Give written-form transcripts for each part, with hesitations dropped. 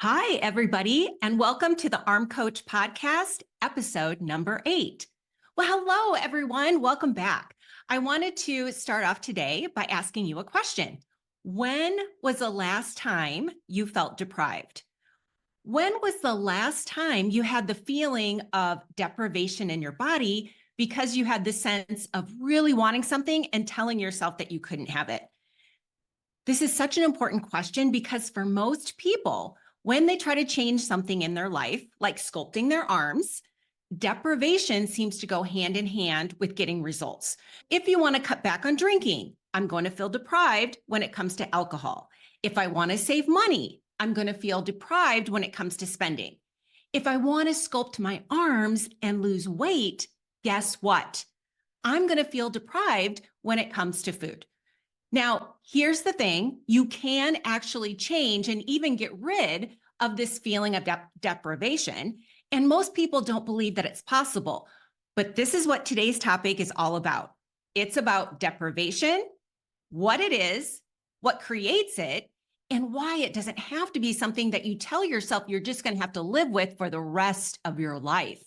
Hi, everybody, and welcome to the Arm Coach Podcast, episode number 8. Well, hello, everyone. Welcome back. I wanted to start off today by asking you a question. When was the last time you felt deprived? When was the last time you had the feeling of deprivation in your body because you had the sense of really wanting something and telling yourself that you couldn't have it? This is such an important question because for most people, when they try to change something in their life, like sculpting their arms, deprivation seems to go hand in hand with getting results. If you want to cut back on drinking, I'm going to feel deprived when it comes to alcohol. If I want to save money, I'm going to feel deprived when it comes to spending. If I want to sculpt my arms and lose weight, guess what? I'm going to feel deprived when it comes to food. Now, here's the thing. You can actually change and even get rid of this feeling of deprivation. And most people don't believe that it's possible. But this is what today's topic is all about. It's about deprivation, what it is, what creates it, and why it doesn't have to be something that you tell yourself you're just going to have to live with for the rest of your life.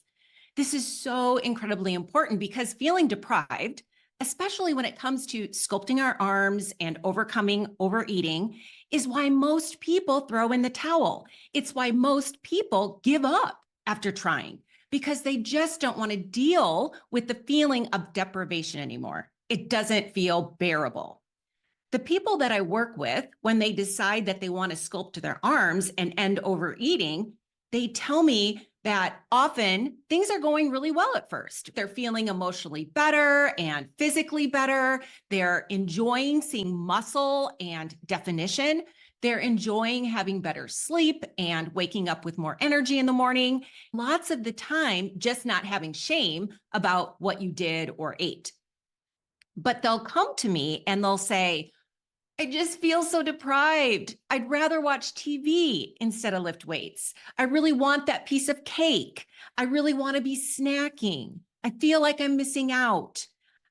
This is so incredibly important because feeling deprived, especially when it comes to sculpting our arms and overcoming overeating, is why most people throw in the towel. It's why most people give up after trying because they just don't want to deal with the feeling of deprivation anymore. It doesn't feel bearable. The people that I work with, when they decide that they want to sculpt their arms and end overeating, they tell me that often things are going really well at first. They're feeling emotionally better and physically better. They're enjoying seeing muscle and definition. They're enjoying having better sleep and waking up with more energy in the morning. Lots of the time, just not having shame about what you did or ate. But they'll come to me and they'll say, I just feel so deprived. I'd rather watch TV instead of lift weights. I really want that piece of cake. I really want to be snacking. I feel like I'm missing out.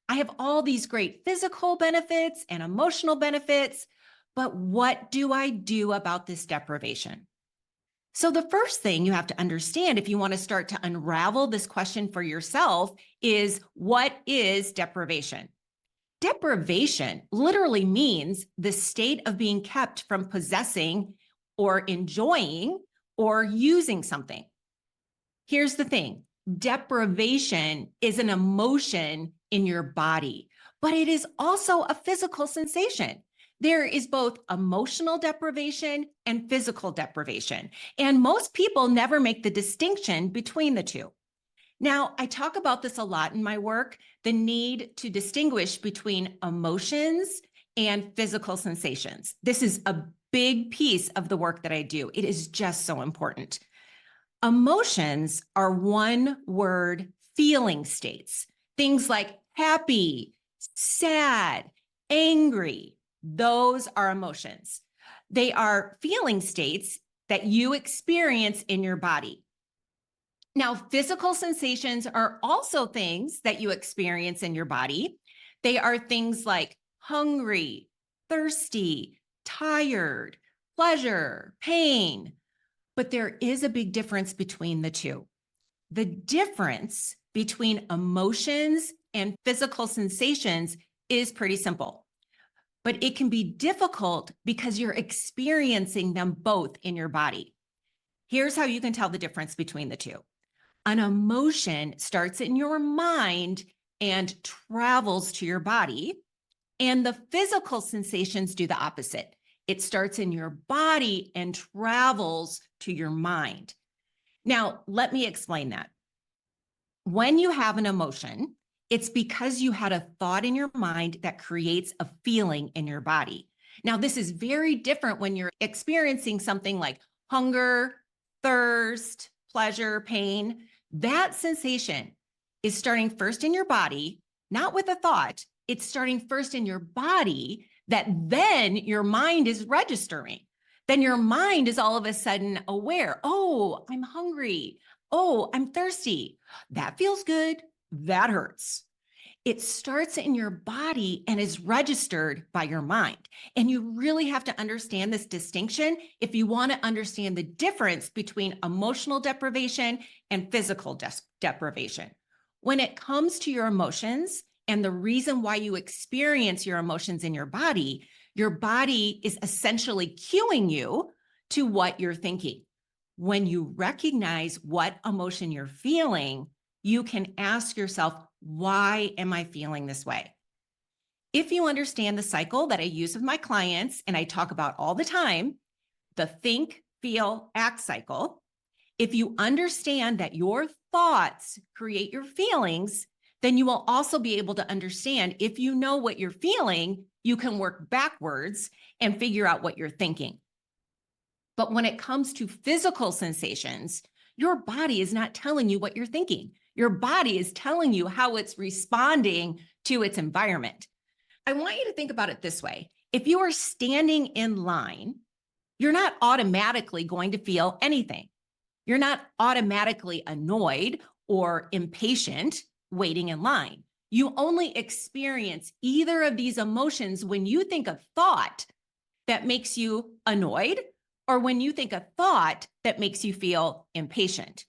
I have all these great physical benefits and emotional benefits, but what do I do about this deprivation? So the first thing you have to understand if you want to start to unravel this question for yourself is, what is deprivation? Deprivation literally means the state of being kept from possessing or enjoying or using something. Here's the thing. Deprivation is an emotion in your body, but it is also a physical sensation. There is both emotional deprivation and physical deprivation, and most people never make the distinction between the two. Now, I talk about this a lot in my work, the need to distinguish between emotions and physical sensations. This is a big piece of the work that I do. It is just so important. Emotions are one-word feeling states, things like happy, sad, angry. Those are emotions. They are feeling states that you experience in your body. Now, physical sensations are also things that you experience in your body. They are things like hungry, thirsty, tired, pleasure, pain. But there is a big difference between the two. The difference between emotions and physical sensations is pretty simple. But it can be difficult because you're experiencing them both in your body. Here's how you can tell the difference between the two. An emotion starts in your mind and travels to your body, and the physical sensations do the opposite. It starts in your body and travels to your mind. Now, let me explain that. When you have an emotion, it's because you had a thought in your mind that creates a feeling in your body. Now, this is very different when you're experiencing something like hunger, thirst, pleasure, pain. That sensation is starting first in your body, not with a thought. It's starting first in your body that then your mind is registering. Then your mind is all of a sudden aware. Oh, I'm hungry. Oh, I'm thirsty. That feels good. That hurts. It starts in your body and is registered by your mind. And you really have to understand this distinction if you want to understand the difference between emotional deprivation and physical deprivation. When it comes to your emotions and the reason why you experience your emotions in your body is essentially cueing you to what you're thinking. When you recognize what emotion you're feeling, you can ask yourself, why am I feeling this way? If you understand the cycle that I use with my clients and I talk about all the time, the think, feel, act cycle, if you understand that your thoughts create your feelings, then you will also be able to understand if you know what you're feeling, you can work backwards and figure out what you're thinking. But when it comes to physical sensations, your body is not telling you what you're thinking. Your body is telling you how it's responding to its environment. I want you to think about it this way. If you are standing in line, you're not automatically going to feel anything. You're not automatically annoyed or impatient waiting in line. You only experience either of these emotions when you think a thought that makes you annoyed or when you think a thought that makes you feel impatient.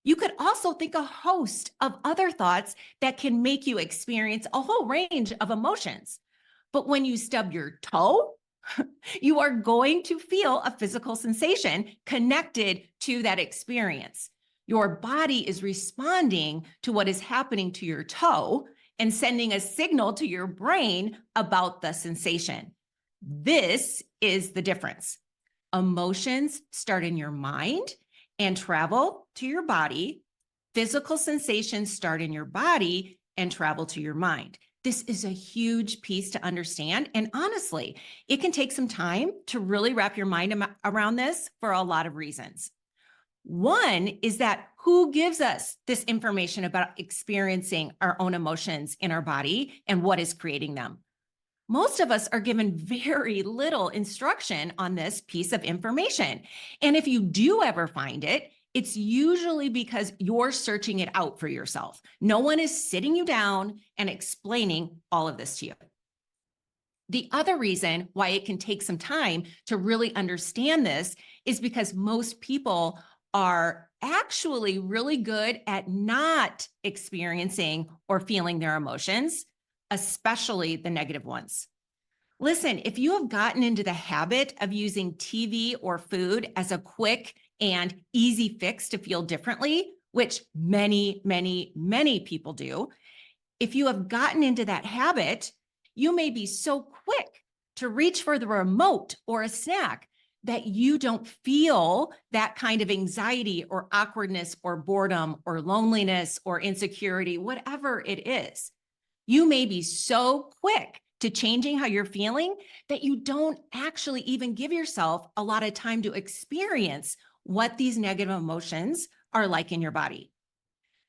You could also think a host of other thoughts that can make you experience a whole range of emotions. But when you stub your toe, you are going to feel a physical sensation connected to that experience. Your body is responding to what is happening to your toe and sending a signal to your brain about the sensation. This is the difference. Emotions start in your mind and travel to your body. Physical sensations start in your body and travel to your mind. This is a huge piece to understand. And honestly, it can take some time to really wrap your mind around this for a lot of reasons. One is that who gives us this information about experiencing our own emotions in our body and what is creating them? Most of us are given very little instruction on this piece of information. And if you do ever find it, it's usually because you're searching it out for yourself. No one is sitting you down and explaining all of this to you. The other reason why it can take some time to really understand this is because most people are actually really good at not experiencing or feeling their emotions, especially the negative ones. Listen, if you have gotten into the habit of using TV or food as a quick and easy fix to feel differently, which many, many, many people do, if you have gotten into that habit, you may be so quick to reach for the remote or a snack that you don't feel that kind of anxiety or awkwardness or boredom or loneliness or insecurity, whatever it is. You may be so quick to changing how you're feeling that you don't actually even give yourself a lot of time to experience what these negative emotions are like in your body.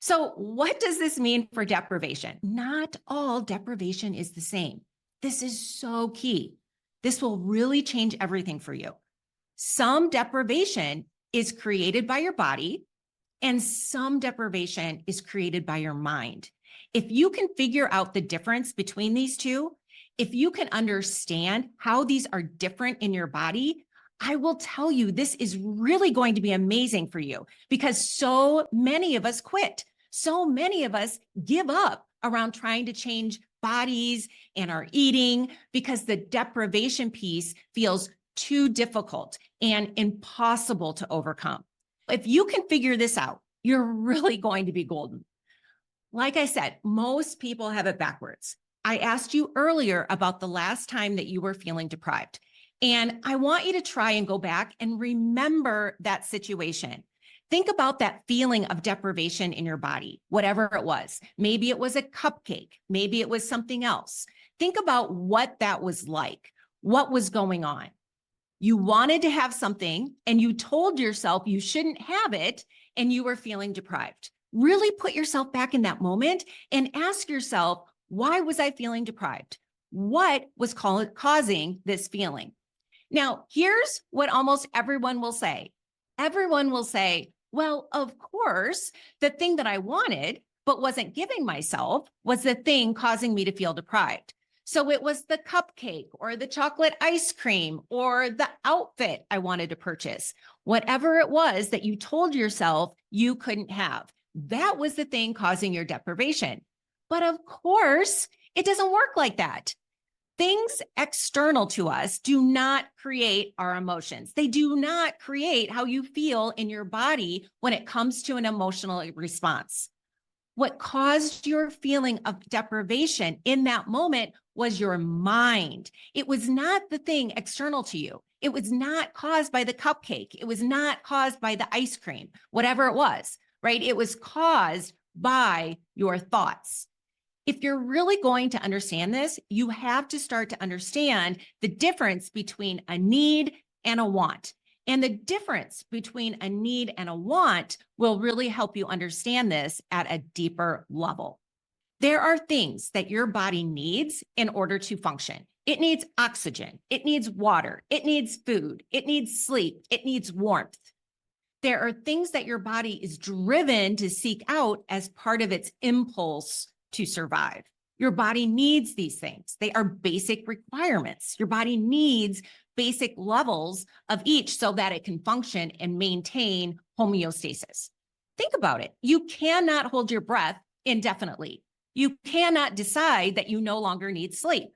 So what does this mean for deprivation? Not all deprivation is the same. This is so key. This will really change everything for you. Some deprivation is created by your body, and some deprivation is created by your mind. If you can figure out the difference between these two, if you can understand how these are different in your body, I will tell you this is really going to be amazing for you because so many of us quit. So many of us give up around trying to change bodies and our eating because the deprivation piece feels too difficult and impossible to overcome. If you can figure this out, you're really going to be golden. Like I said, most people have it backwards. I asked you earlier about the last time that you were feeling deprived. And I want you to try and go back and remember that situation. Think about that feeling of deprivation in your body, whatever it was. Maybe it was a cupcake. Maybe it was something else. Think about what that was like. What was going on? You wanted to have something and you told yourself you shouldn't have it and you were feeling deprived. Really put yourself back in that moment and ask yourself, why was I feeling deprived? What was causing this feeling? Now, here's what almost everyone will say. Everyone will say, well, of course, the thing that I wanted but wasn't giving myself was the thing causing me to feel deprived. So it was the cupcake or the chocolate ice cream or the outfit I wanted to purchase. Whatever it was that you told yourself you couldn't have, that was the thing causing your deprivation. But of course, it doesn't work like that. Things external to us do not create our emotions. They do not create how you feel in your body when it comes to an emotional response. What caused your feeling of deprivation in that moment was your mind. It was not the thing external to you. It was not caused by the cupcake. It was not caused by the ice cream, whatever it was, right? It was caused by your thoughts. If you're really going to understand this, you have to start to understand the difference between a need and a want. And the difference between a need and a want will really help you understand this at a deeper level. There are things that your body needs in order to function. It needs oxygen, it needs water, it needs food, it needs sleep, it needs warmth. There are things that your body is driven to seek out as part of its impulse to survive. Your body needs these things. They are basic requirements. Your body needs basic levels of each so that it can function and maintain homeostasis. Think about it. You cannot hold your breath indefinitely. You cannot decide that you no longer need sleep.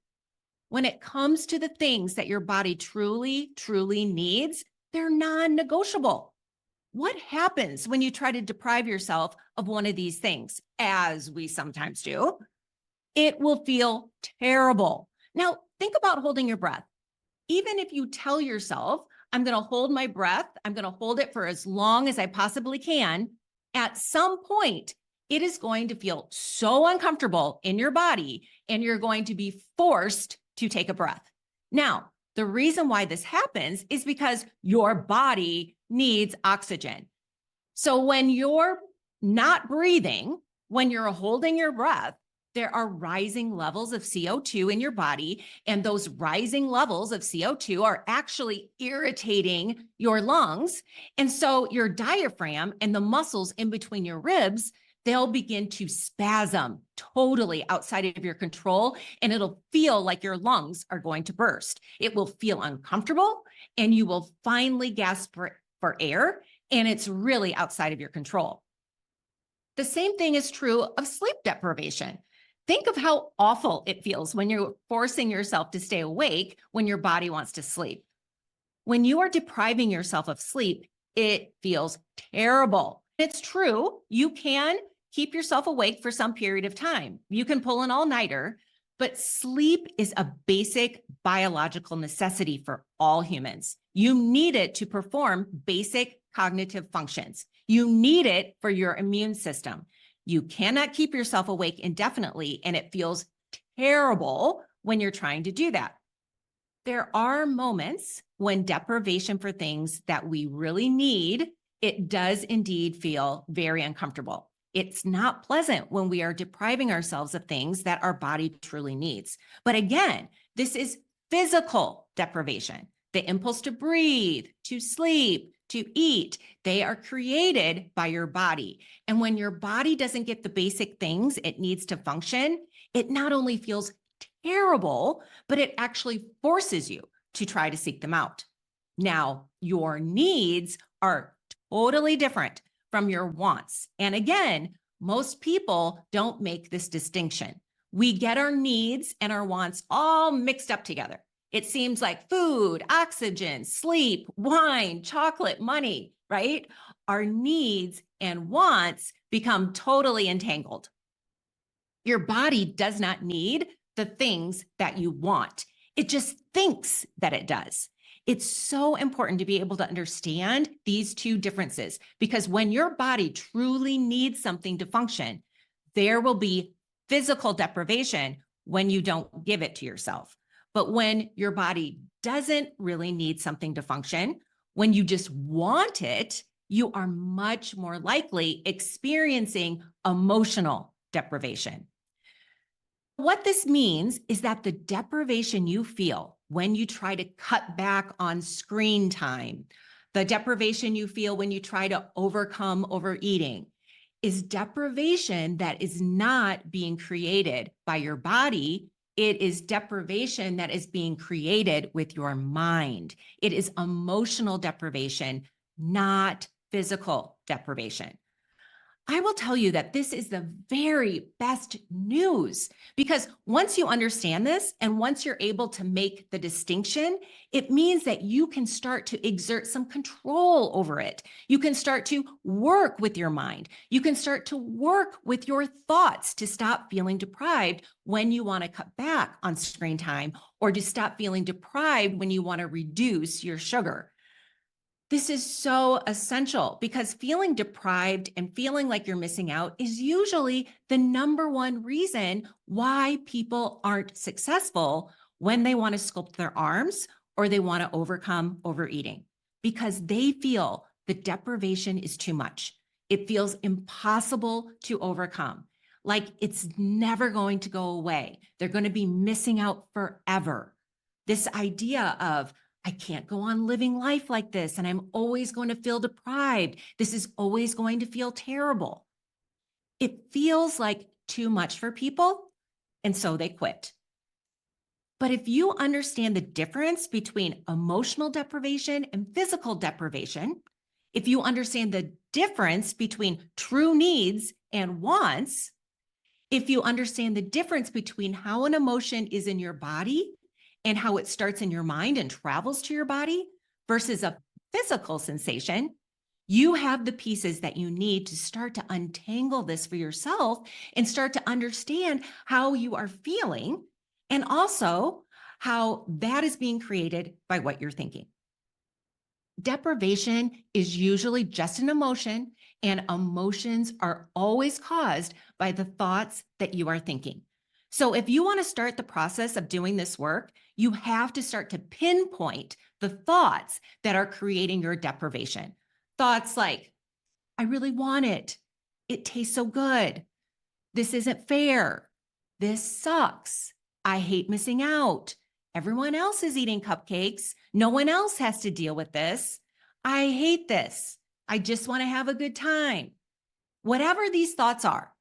When it comes to the things that your body truly, truly needs, they're non-negotiable. What happens when you try to deprive yourself of one of these things, as we sometimes do? It will feel terrible. Now, think about holding your breath. Even if you tell yourself, I'm going to hold my breath, I'm going to hold it for as long as I possibly can, at some point, it is going to feel so uncomfortable in your body, and you're going to be forced to take a breath. Now, the reason why this happens is because your body needs oxygen. So when you're not breathing, when you're holding your breath, there are rising levels of CO2 in your body, and those rising levels of CO2 are actually irritating your lungs. And so your diaphragm and the muscles in between your ribs, they'll begin to spasm totally outside of your control, and it'll feel like your lungs are going to burst. It will feel uncomfortable, and you will finally gasp for air, and it's really outside of your control. The same thing is true of sleep deprivation. Think of how awful it feels when you're forcing yourself to stay awake when your body wants to sleep. When you are depriving yourself of sleep, it feels terrible. It's true, you can keep yourself awake for some period of time. You can pull an all-nighter, but sleep is a basic biological necessity for all humans. You need it to perform basic cognitive functions. You need it for your immune system. You cannot keep yourself awake indefinitely, and it feels terrible when you're trying to do that. There are moments when deprivation for things that we really need, it does indeed feel very uncomfortable. It's not pleasant when we are depriving ourselves of things that our body truly needs. But again, this is physical deprivation. The impulse to breathe, to sleep, to eat, they are created by your body. And when your body doesn't get the basic things it needs to function, it not only feels terrible, but it actually forces you to try to seek them out. Now, your needs are totally different from your wants. And again, most people don't make this distinction. We get our needs and our wants all mixed up together. It seems like food, oxygen, sleep, wine, chocolate, money, right? Our needs and wants become totally entangled. Your body does not need the things that you want. It just thinks that it does. It's so important to be able to understand these two differences, because when your body truly needs something to function, there will be physical deprivation when you don't give it to yourself. But when your body doesn't really need something to function, when you just want it, you are much more likely experiencing emotional deprivation. What this means is that the deprivation you feel when you try to cut back on screen time, the deprivation you feel when you try to overcome overeating, is deprivation that is not being created by your body. It is deprivation that is being created with your mind. It is emotional deprivation, not physical deprivation. I will tell you that this is the very best news, because once you understand this and once you're able to make the distinction, it means that you can start to exert some control over it. You can start to work with your mind. You can start to work with your thoughts to stop feeling deprived when you want to cut back on screen time, or to stop feeling deprived when you want to reduce your sugar. This is so essential, because feeling deprived and feeling like you're missing out is usually the number one reason why people aren't successful when they want to sculpt their arms or they want to overcome overeating, because they feel the deprivation is too much. It feels impossible to overcome, like it's never going to go away. They're going to be missing out forever. This idea of, I can't go on living life like this, and I'm always going to feel deprived. This is always going to feel terrible. It feels like too much for people, and so they quit. But if you understand the difference between emotional deprivation and physical deprivation, if you understand the difference between true needs and wants, if you understand the difference between how an emotion is in your body and how it starts in your mind and travels to your body versus a physical sensation, you have the pieces that you need to start to untangle this for yourself and start to understand how you are feeling, and also how that is being created by what you're thinking. Deprivation is usually just an emotion, and emotions are always caused by the thoughts that you are thinking. So if you want to start the process of doing this work, you have to start to pinpoint the thoughts that are creating your deprivation. Thoughts like, I really want it. It tastes so good. This isn't fair. This sucks. I hate missing out. Everyone else is eating cupcakes. No one else has to deal with this. I hate this. I just want to have a good time. Whatever these thoughts are,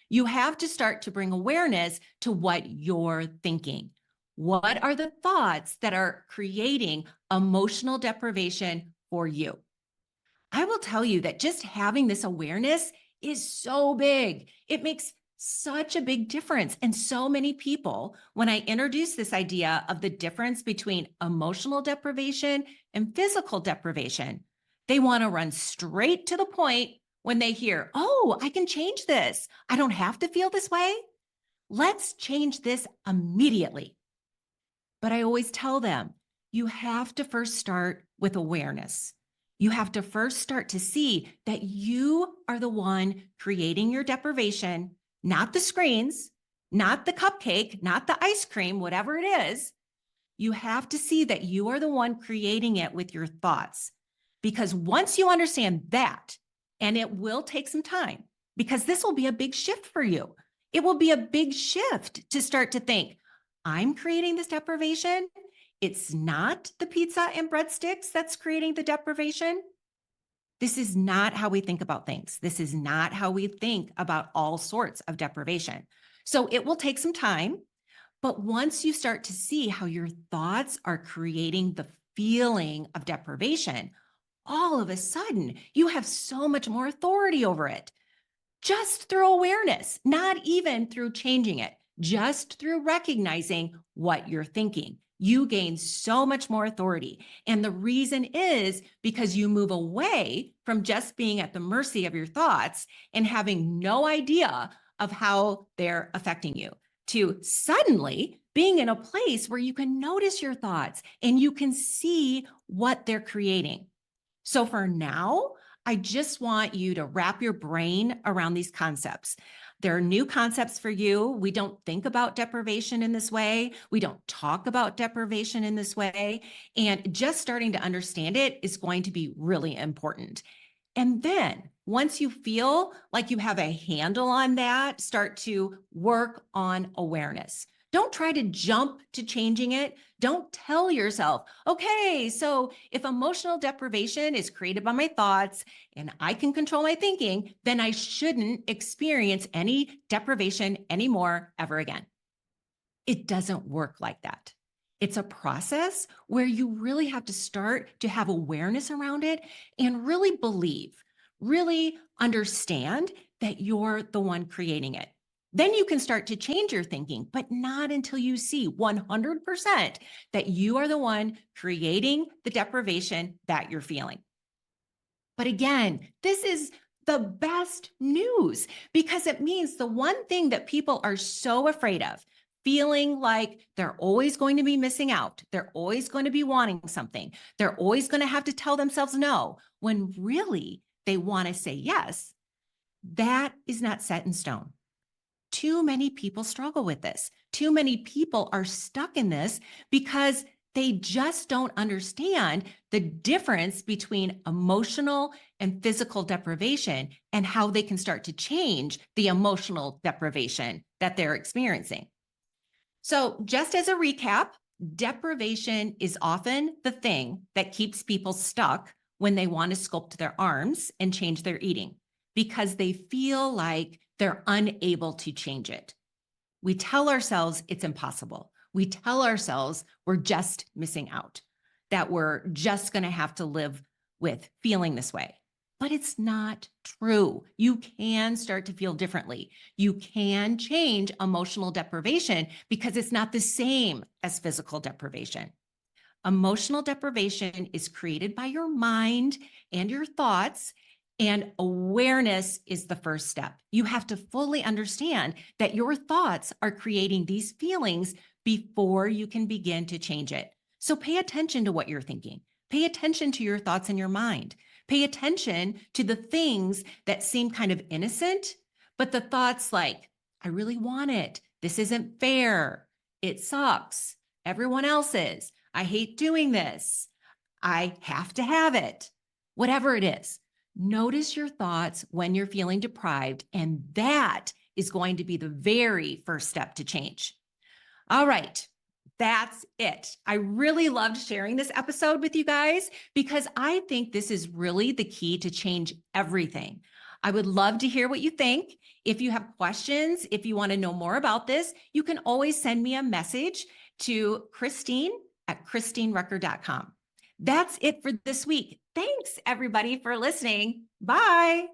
you have to start to bring awareness to what you're thinking. What are the thoughts that are creating emotional deprivation for you? I will tell you that just having this awareness is so big. It makes such a big difference. And so many people, when I introduce this idea of the difference between emotional deprivation and physical deprivation, they want to run straight to the point when they hear, oh, I can change this. I don't have to feel this way. Let's change this immediately. But I always tell them, you have to first start with awareness. You have to first start to see that you are the one creating your deprivation, not the screens, not the cupcake, not the ice cream, whatever it is. You have to see that you are the one creating it with your thoughts. Because once you understand that, and it will take some time, because this will be a big shift for you. It will be a big shift to start to think, I'm creating this deprivation. It's not the pizza and breadsticks that's creating the deprivation. This is not how we think about things. This is not how we think about all sorts of deprivation. So it will take some time, but once you start to see how your thoughts are creating the feeling of deprivation, all of a sudden you have so much more authority over it. Just through awareness, not even through changing it, just through recognizing what you're thinking. You gain so much more authority. And the reason is because you move away from just being at the mercy of your thoughts and having no idea of how they're affecting you, to suddenly being in a place where you can notice your thoughts and you can see what they're creating. So for now, I just want you to wrap your brain around these concepts. There are new concepts for you. We don't think about deprivation in this way. We don't talk about deprivation in this way. And just starting to understand it is going to be really important. And then once you feel like you have a handle on that, start to work on awareness. Don't try to jump to changing it. Don't tell yourself, okay, so if emotional deprivation is created by my thoughts and I can control my thinking, then I shouldn't experience any deprivation anymore ever again. It doesn't work like that. It's a process where you really have to start to have awareness around it and really believe, really understand that you're the one creating it. Then you can start to change your thinking, but not until you see 100% that you are the one creating the deprivation that you're feeling. But again, this is the best news because it means the one thing that people are so afraid of, feeling like they're always going to be missing out, they're always going to be wanting something, they're always going to have to tell themselves no, when really they want to say yes, that is not set in stone. Too many people struggle with this. Too many people are stuck in this because they just don't understand the difference between emotional and physical deprivation and how they can start to change the emotional deprivation that they're experiencing. So, just as a recap, deprivation is often the thing that keeps people stuck when they want to sculpt their arms and change their eating because they feel like they're unable to change it. We tell ourselves it's impossible. We tell ourselves we're just missing out, that we're just going to have to live with feeling this way. But it's not true. You can start to feel differently. You can change emotional deprivation because it's not the same as physical deprivation. Emotional deprivation is created by your mind and your thoughts, and awareness is the first step. You have to fully understand that your thoughts are creating these feelings before you can begin to change it. So pay attention to what you're thinking. Pay attention to your thoughts in your mind. Pay attention to the things that seem kind of innocent, but the thoughts like, I really want it. This isn't fair. It sucks. Everyone else is. I hate doing this. I have to have it. Whatever it is, notice your thoughts when you're feeling deprived, and that is going to be the very first step to change. All right, that's it. I really loved sharing this episode with you guys because I think this is really the key to change everything. I would love to hear what you think. If you have questions, if you want to know more about this, you can always send me a message to Christine@christinerucker.com. That's it for this week. Thanks, everybody, for listening. Bye.